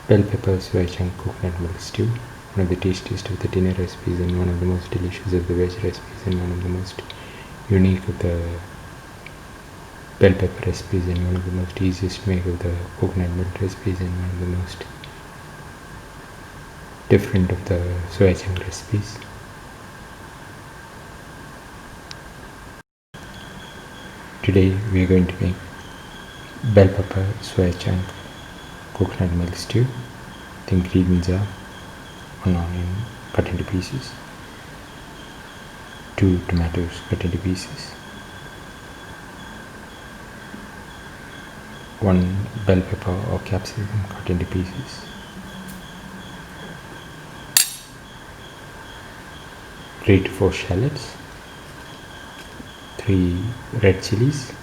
Bell pepper soya chunk coconut milk stew, one of the tastiest of the dinner recipes and one of the most delicious of the veg recipes and one of the most unique of the bell pepper recipes and one of the most easiest to make of the coconut milk recipes and one of the most different of the soya chunk recipes. Today we are going to make bell pepper soya chunk coconut milk stew. The ingredients are 1 onion cut into pieces, 2 tomatoes cut into pieces, 1 bell pepper or capsicum cut into pieces, 3 to 4 shallots, 3 red chillies,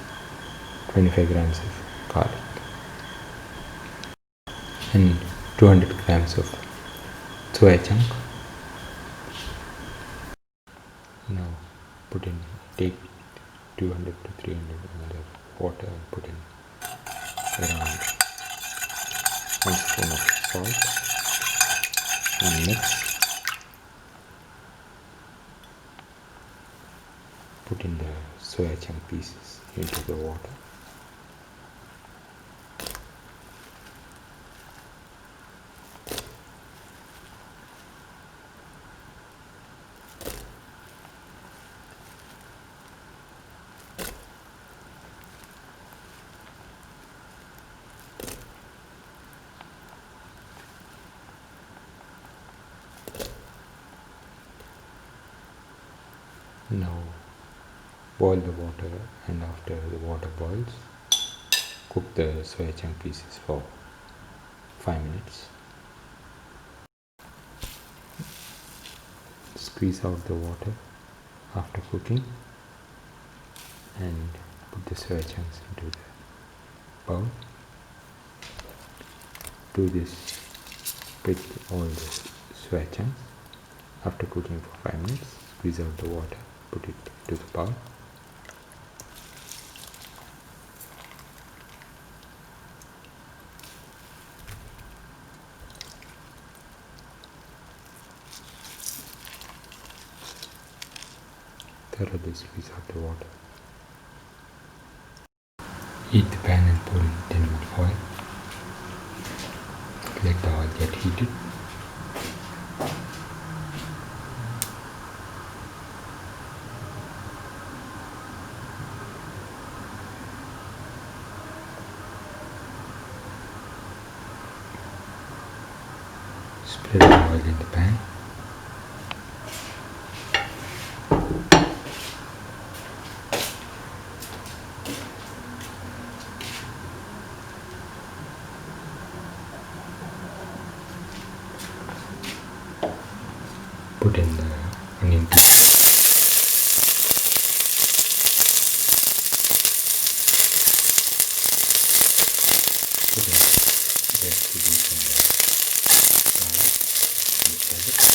25 grams of garlic, and 200 grams of soya chunk. Now take 200 to 300 ml of water and put in around 1 spoon of salt and mix. Put in the soya chunk pieces into the water. Now boil the water, and after the water boils, cook the soya chunk pieces for 5 minutes. Squeeze out the water after cooking and put the soya chunks into the bowl. Do this with all the soya chunks. After cooking for 5 minutes, squeeze out the water, put it to the bowl. Thoroughly squeeze out the water. Heat the pan and pour in tin oil. Let the oil get heated. Spread the oil in the pan. Put in the onion pieces. Put in the red chilies and the garlic and the shallots.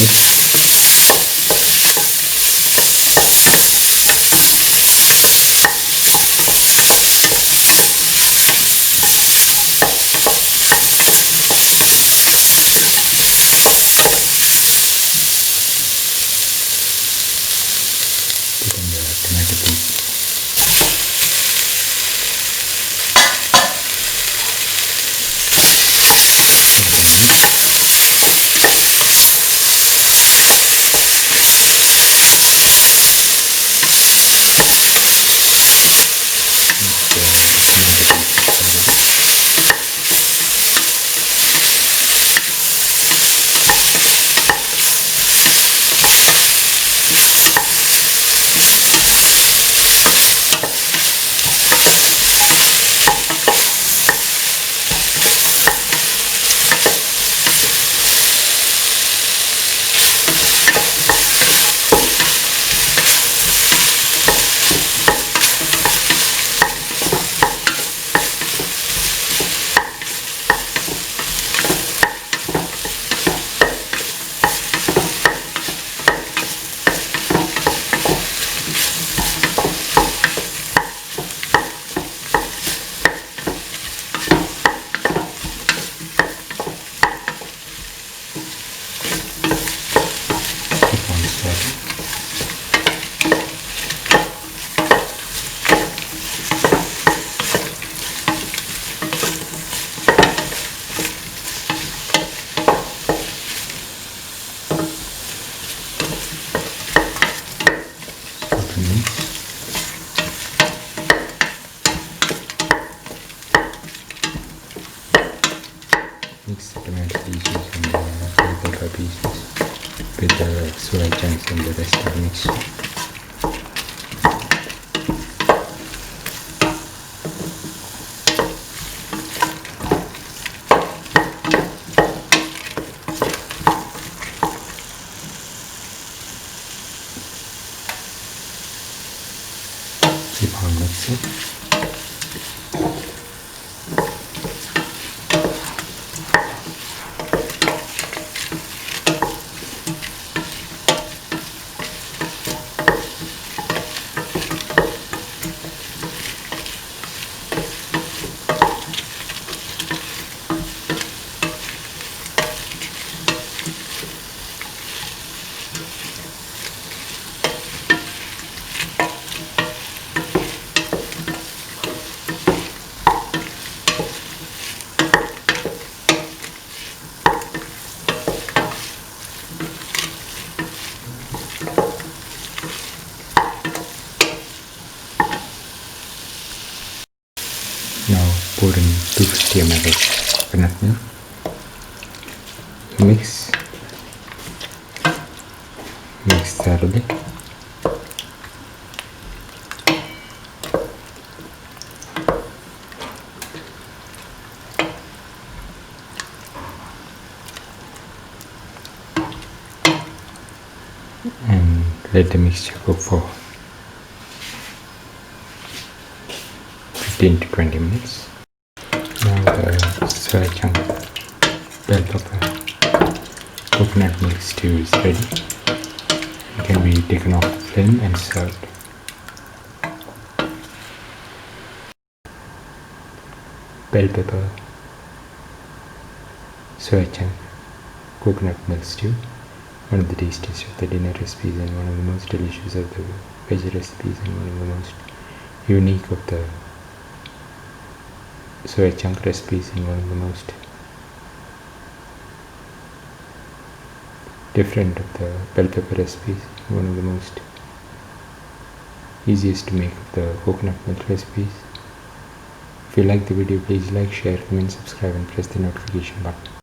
Putting the tomato paste. Mix the tomato pieces and the bell pepper pieces with the soya chunks and the rest of the mixture. Keep on mixing. Now pour in 250 ml of coconut milk. Mix thoroughly. And let the mixture cook for 15 to 20 minutes. Now the soya chunk, bell pepper, coconut milk stew is ready. It can be taken off the flame and served. Bell pepper, soya chunk, coconut milk stew, one of the tastiest of the dinner recipes and one of the most delicious of the veg recipes and one of the most unique of the soya chunk recipes and one of the most different of the bell pepper recipes, one of the most easiest to make of the coconut milk recipes. If you like the video, please like, share, comment, subscribe and press the notification button.